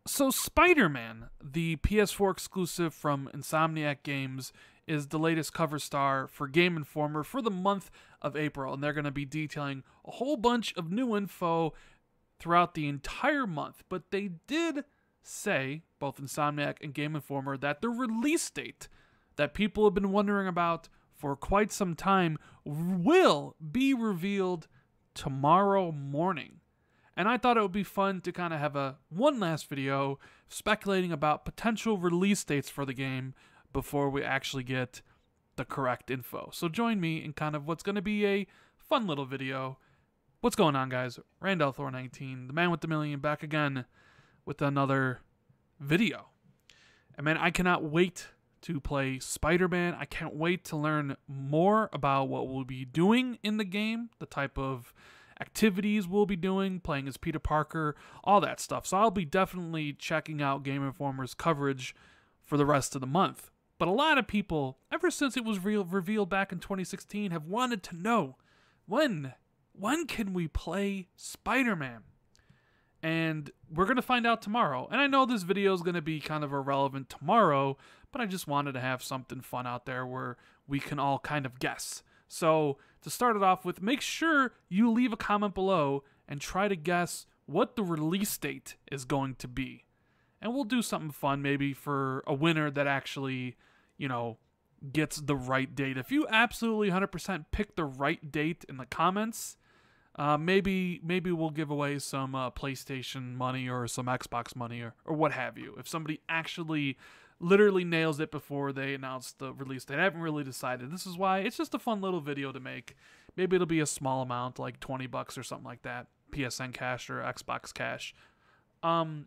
So Spider-Man, the PS4 exclusive from Insomniac Games, is the latest cover star for Game Informer for the month of April, and they're going to be detailing a whole bunch of new info throughout the entire month. But they did say, both Insomniac and Game Informer, that the release date that people have been wondering about for quite some time will be revealed tomorrow morning. And I thought it would be fun to kind of have one last video speculating about potential release dates for the game before we actually get the correct info. So join me in kind of what's going to be a fun little video. What's going on, guys? Randall Thor 19, the man with the million, back again with another video. And man, I cannot wait to play Spider-Man. I can't wait to learn more about what we'll be doing in the game, the type of activities we'll be doing, playing as Peter Parker, all that stuff. So I'll be definitely checking out Game Informer's coverage for the rest of the month. But a lot of people, ever since it was revealed back in 2016, have wanted to know, when can we play Spider-Man? And we're going to find out tomorrow. And I know this video is going to be kind of irrelevant tomorrow, but I just wanted to have something fun out there where we can all kind of guess. So to start it off with, make sure you leave a comment below and try to guess what the release date is going to be. And we'll do something fun maybe for a winner that actually, gets the right date. If you absolutely 100% pick the right date in the comments, maybe we'll give away some PlayStation money or some Xbox money or what have you. If somebody actually literally nails it before they announce the release date. I haven't really decided. This is why it's just a fun little video to make. Maybe it'll be a small amount, like $20 or something like that. PSN cash or Xbox cash. And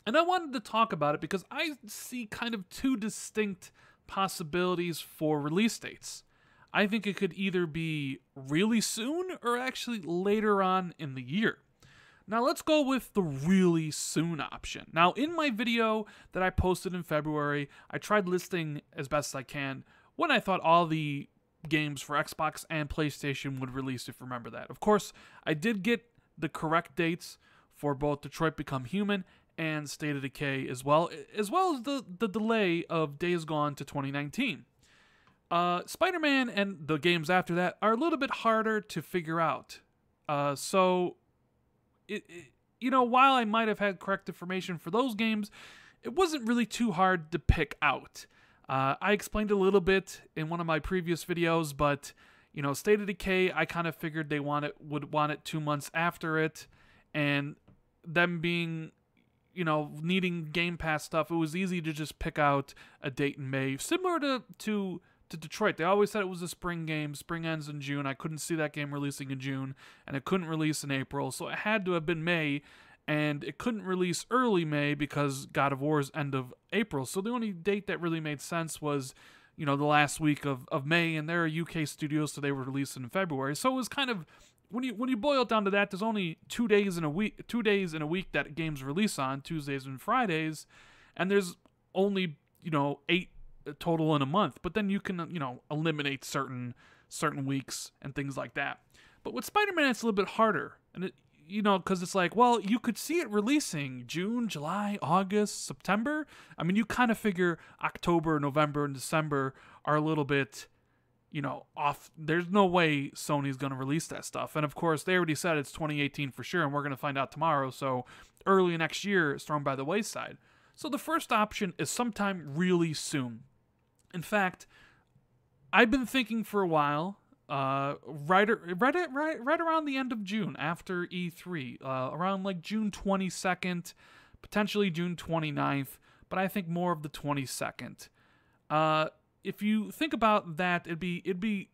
I wanted to talk about it because I see kind of two distinct possibilities for release dates. I think it could either be really soon or actually later on in the year. Now let's go with the really soon option. Now in my video that I posted in February, I tried listing as best as I can when I thought all the games for Xbox and PlayStation would release, if you remember that. Of course, I did get the correct dates for both Detroit Become Human and State of Decay as well as the delay of Days Gone to 2019. Spider-Man and the games after that are a little bit harder to figure out. While I might have had correct information for those games, it wasn't really too hard to pick out. I explained a little bit in one of my previous videos, but State of Decay, I kind of figured they would want it 2 months after it, and them being, needing Game Pass stuff, it was easy to just pick out a date in May, similar to Detroit. They always said it was a spring game. Spring ends in June. I couldn't see that game releasing in June, and it couldn't release in April, so it had to have been May, and it couldn't release early May because God of War's end of April. So the only date that really made sense was, the last week of May, and they're a UK studio, so they were released in February. So it was kind of, when you boil it down to that, there's only 2 days in a week that games release on, Tuesdays and Fridays, and there's only 8 total in a month, but then you can eliminate certain weeks and things like that. But with Spider-Man, it's a little bit harder, and because it's like, well, you could see it releasing June, July, August, September. I mean, you kind of figure October, November, and December are a little bit off. There's no way Sony's going to release that stuff, and of course they already said it's 2018 for sure, and we're going to find out tomorrow, so early next year is thrown by the wayside. So the first option is sometime really soon. In fact, I've been thinking for a while, right around the end of June, after E3, around like June 22nd, potentially June 29th, but I think more of the 22nd. If you think about that, it'd be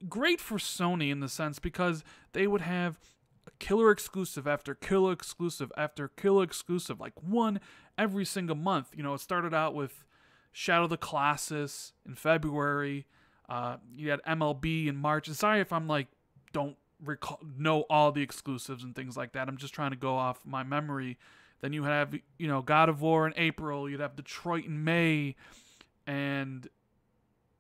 great for Sony in the sense because they would have a killer exclusive after killer exclusive after killer exclusive, like one every single month. It started out with Shadow of the Colossus in February. You had MLB in March. And sorry if I'm don't know all the exclusives and things like that. I'm just trying to go off my memory. Then you have, God of War in April. You'd have Detroit in May. And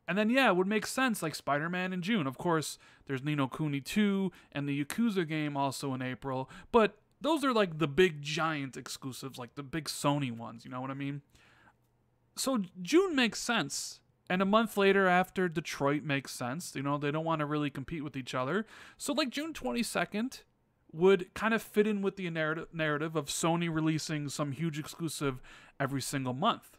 then, yeah, it would make sense, like Spider-Man in June. Of course, there's Ni no Kuni 2 and the Yakuza game also in April. But those are like the big giant exclusives, like the big Sony ones, you know what I mean? So June makes sense. And a month later after Detroit makes sense. You know, they don't want to really compete with each other. So like June 22nd would kind of fit in with the narrative of Sony releasing some huge exclusive every single month.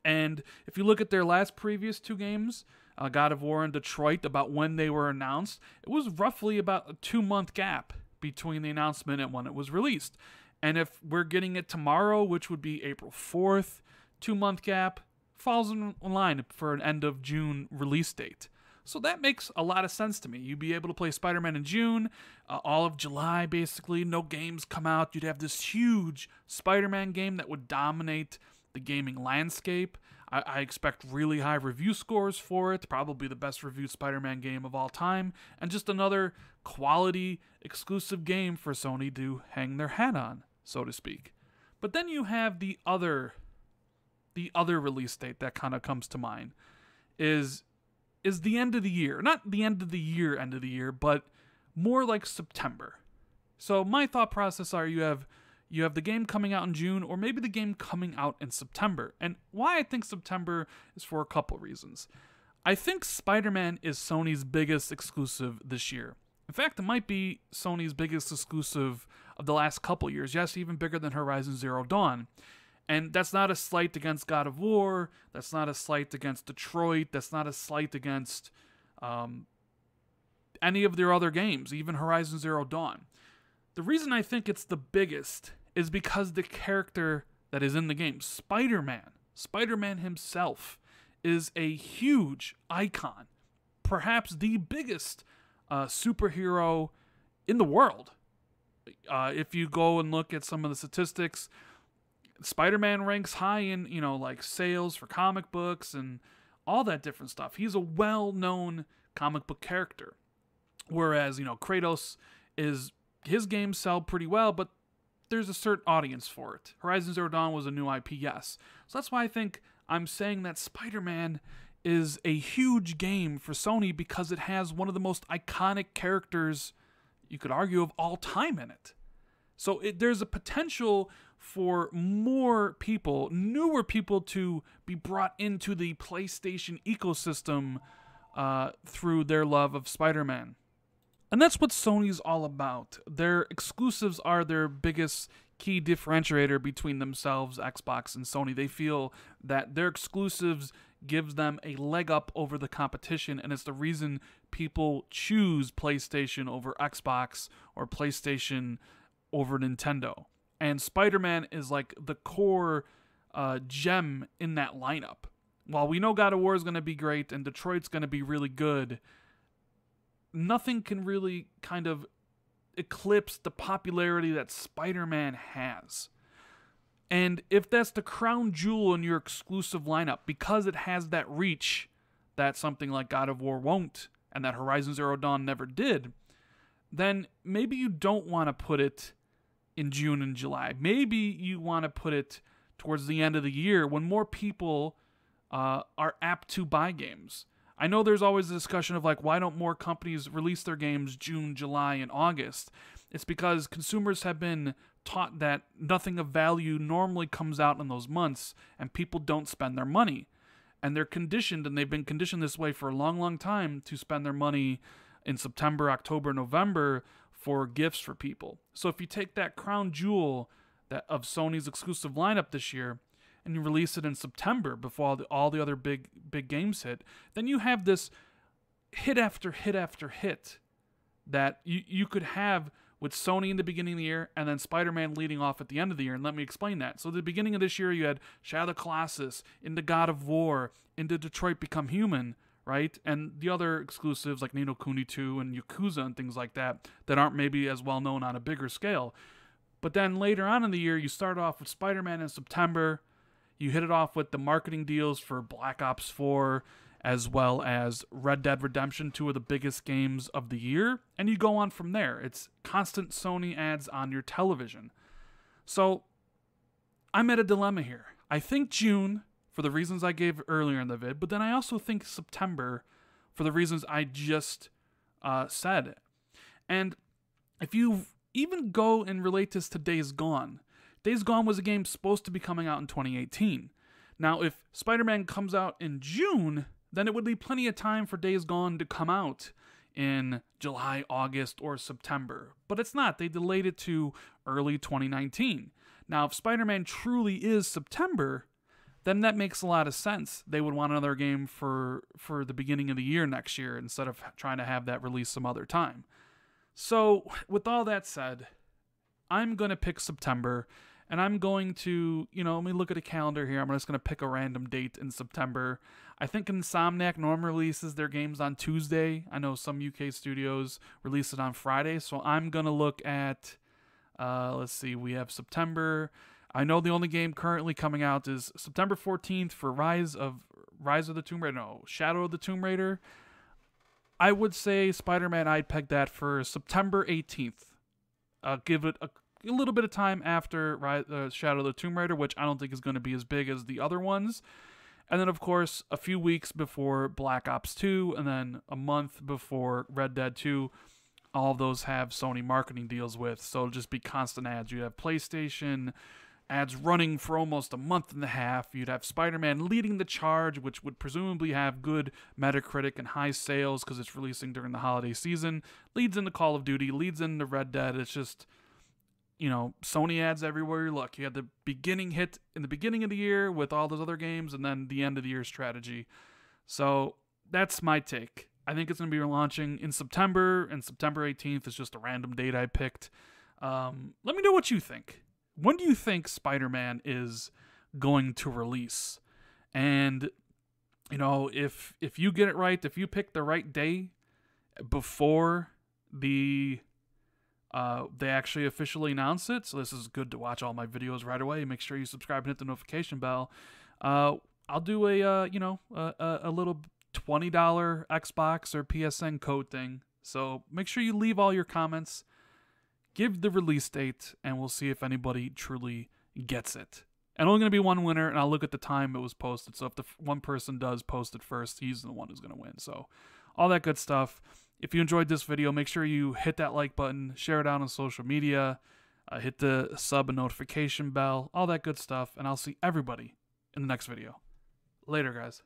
And if you look at their last previous two games, God of War and Detroit, about when they were announced, it was roughly about a 2-month gap between the announcement and when it was released. And if we're getting it tomorrow, which would be April 4th, 2-month gap, falls in line for an end of June release date. So that makes a lot of sense to me. You'd be able to play Spider-Man in June, all of July basically, no games come out. You'd have this huge Spider-Man game that would dominate the gaming landscape. I expect really high review scores for it, probably the best reviewed Spider-Man game of all time, and just another quality exclusive game for Sony to hang their hat on, so to speak. But then you have the other release date that kind of comes to mind is the end of the year. Not the end of the year, but more like September. So my thought process are you have the game coming out in June, or maybe the game coming out in September. And why I think September is for a couple reasons. I think Spider-Man is Sony's biggest exclusive this year. In fact, it might be Sony's biggest exclusive of the last couple years. Yes, even bigger than Horizon Zero Dawn. And that's not a slight against God of War. That's not a slight against Detroit. That's not a slight against any of their other games, even Horizon Zero Dawn. The reason I think it's the biggest is because the character that is in the game, Spider-Man himself, is a huge icon. Perhaps the biggest superhero in the world. If you go and look at some of the statistics, Spider-Man ranks high in, like sales for comic books and all that different stuff. He's a well-known comic book character. Whereas, Kratos his games sell pretty well, but there's a certain audience for it. Horizon Zero Dawn was a new IP, yes. So that's why I think I'm saying that Spider-Man is a huge game for Sony because it has one of the most iconic characters, you could argue, of all time in it. So there's a potential for more people, newer people, to be brought into the PlayStation ecosystem through their love of Spider-Man. And that's what Sony's all about. Their exclusives are their biggest key differentiator between themselves, Xbox, and Sony. They feel that their exclusives gives them a leg up over the competition, and it's the reason people choose PlayStation over Xbox or PlayStation over Nintendo. And Spider-Man is like the core gem in that lineup. While we know God of War is going to be great and Detroit's going to be really good, nothing can really kind of eclipse the popularity that Spider-Man has. And if that's the crown jewel in your exclusive lineup, because it has that reach that something like God of War won't, and that Horizon Zero Dawn never did, then maybe you don't want to put it in June and July. Maybe you want to put it towards the end of the year when more people are apt to buy games. I know there's always a discussion of like, why don't more companies release their games June, July, and August? It's because consumers have been taught that nothing of value normally comes out in those months, and people don't spend their money. And they're conditioned, and they've been conditioned this way for a long, long time, to spend their money in September, October, November for gifts for people. So if you take that crown jewel of Sony's exclusive lineup this year, and you release it in September before all the other big games hit, then you have this hit after hit after hit that you could have with Sony in the beginning of the year and then Spider-Man leading off at the end of the year. And let me explain that. So at the beginning of this year, you had Shadow of the Colossus, into God of War, into Detroit Become Human, right? And the other exclusives like Ni no Kuni 2 and Yakuza and things like that aren't maybe as well known on a bigger scale. But then later on in the year, you start off with Spider-Man in September. You hit it off with the marketing deals for Black Ops 4, as well as Red Dead Redemption, 2 of the biggest games of the year, and you go on from there. It's constant Sony ads on your television. So I'm at a dilemma here. I think June, for the reasons I gave earlier in the vid, but then I also think September for the reasons I just said. And if you've even go and relate this to Days Gone. Days Gone was a game supposed to be coming out in 2018. Now, if Spider-Man comes out in June, then it would leave plenty of time for Days Gone to come out in July, August, or September. But it's not. They delayed it to early 2019. Now, if Spider-Man truly is September, then that makes a lot of sense. They would want another game for the beginning of the year next year instead of trying to have that release some other time. So, with all that said, I'm going to pick September, and I'm going to, let me look at a calendar here. I'm just going to pick a random date in September. I think Insomniac normally releases their games on Tuesday. I know some UK studios release it on Friday, so I'm going to look at, let's see, we have September. I know the only game currently coming out is September 14th for Shadow of the Tomb Raider. I would say Spider-Man, I'd peg that for September 18th. Give it a little bit of time after Shadow of the Tomb Raider, which I don't think is going to be as big as the other ones. And then, of course, a few weeks before Black Ops 2, and then a month before Red Dead 2. All of those have Sony marketing deals with, so it'll just be constant ads. You have PlayStation ads running for almost a month and a half. You'd have Spider-Man leading the charge, which would presumably have good Metacritic and high sales because it's releasing during the holiday season. Leads into Call of Duty, leads into Red Dead. It's just, Sony ads everywhere you look. You had the beginning hit in the beginning of the year with all those other games, and then the end of the year strategy. So that's my take. I think it's going to be launching in September, and September 18th is just a random date I picked. Let me know what you think. When do you think Spider-Man is going to release? And, if you get it right, if you pick the right day before they actually officially announce it, so this is good to watch all my videos right away. Make sure you subscribe and hit the notification bell. I'll do a little $20 Xbox or PSN code thing. So make sure you leave all your comments. Give the release date, and we'll see if anybody truly gets it. And only going to be one winner, and I'll look at the time it was posted. So if the one person does post it first, he's the one who's going to win. So all that good stuff. If you enjoyed this video, make sure you hit that like button, share it out on social media, hit the sub and notification bell, all that good stuff. And I'll see everybody in the next video. Later, guys.